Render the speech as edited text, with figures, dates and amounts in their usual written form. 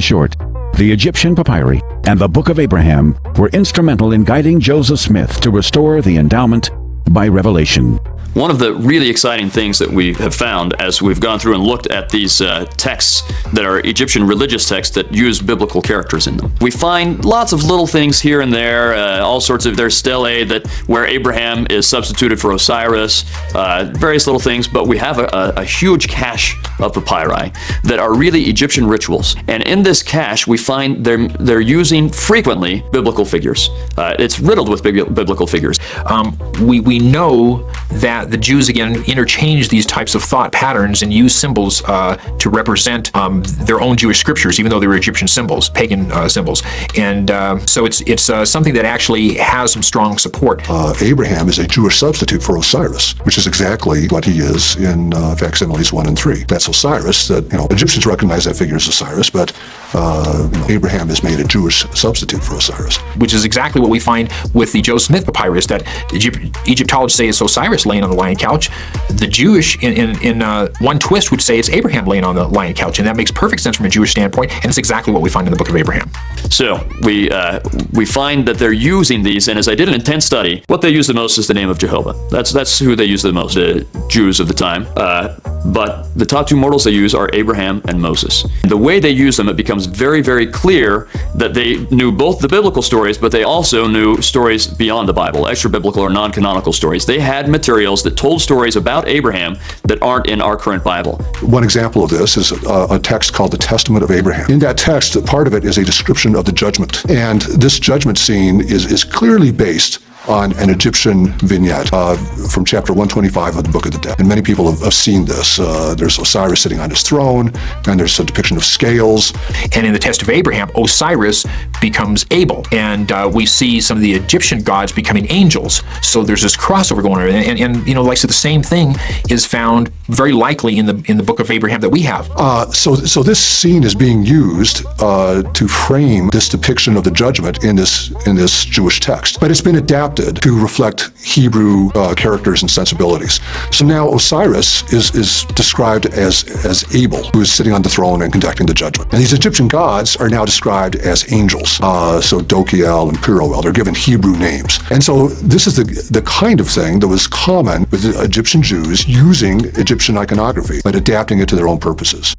short, the Egyptian papyri and the Book of Abraham were instrumental in guiding Joseph Smith to restore the endowment by revelation. One of the really exciting things that we have found as we've gone through and looked at these texts that are Egyptian religious texts that use biblical characters in them, we find lots of little things here and there, all sorts of, there's stelae that where Abraham is substituted for Osiris, various little things, but we have a huge cache of papyri that are really Egyptian rituals. And in this cache, we find they're using frequently biblical figures. It's riddled with biblical figures. We know that the Jews, again, interchange these types of thought patterns and use symbols to represent their own Jewish scriptures, even though they were Egyptian symbols, pagan symbols. And so it's something that actually has some strong support. Abraham is a Jewish substitute for Osiris, which is exactly what he is in facsimiles 1 and 3. That's Osiris that, Egyptians recognize that figure as Osiris, but Abraham has made a Jewish substitute for Osiris. Which is exactly what we find with the Joseph Smith papyrus, that Egyptologists say it's Osiris laying on the lion couch. The Jewish, in one twist, would say it's Abraham laying on the lion couch, and that makes perfect sense from a Jewish standpoint, and it's exactly what we find in the Book of Abraham. So we find that they're using these, and as I did an intense study, what they use the most is the name of Jehovah. That's who they use the most, the Jews of the time. But the top two mortals they use are Abraham and Moses. The way they use them, it becomes very, very clear that they knew both the biblical stories, but they also knew stories beyond the Bible, extra-biblical or non-canonical stories. They had materials that told stories about Abraham that aren't in our current Bible. One example of this is a text called the Testament of Abraham. In that text, part of it is a description of the judgment. And this judgment scene is clearly based on an Egyptian vignette from chapter 125 of the Book of the Dead. And many people have seen this. There's Osiris sitting on his throne, and there's a depiction of scales. And in the Test of Abraham, Osiris becomes Abel, and we see some of the Egyptian gods becoming angels. So there's this crossover going on, and like I said, the same thing is found very likely in the Book of Abraham that we have. So this scene is being used to frame this depiction of the judgment in this Jewish text, but it's been adapted to reflect Hebrew characters and sensibilities. So now Osiris is described as Abel, who is sitting on the throne and conducting the judgment. And these Egyptian gods are now described as angels. So Dokiel and Piroel, they're given Hebrew names. And so this is the kind of thing that was common with the Egyptian Jews using Egyptian iconography, but adapting it to their own purposes.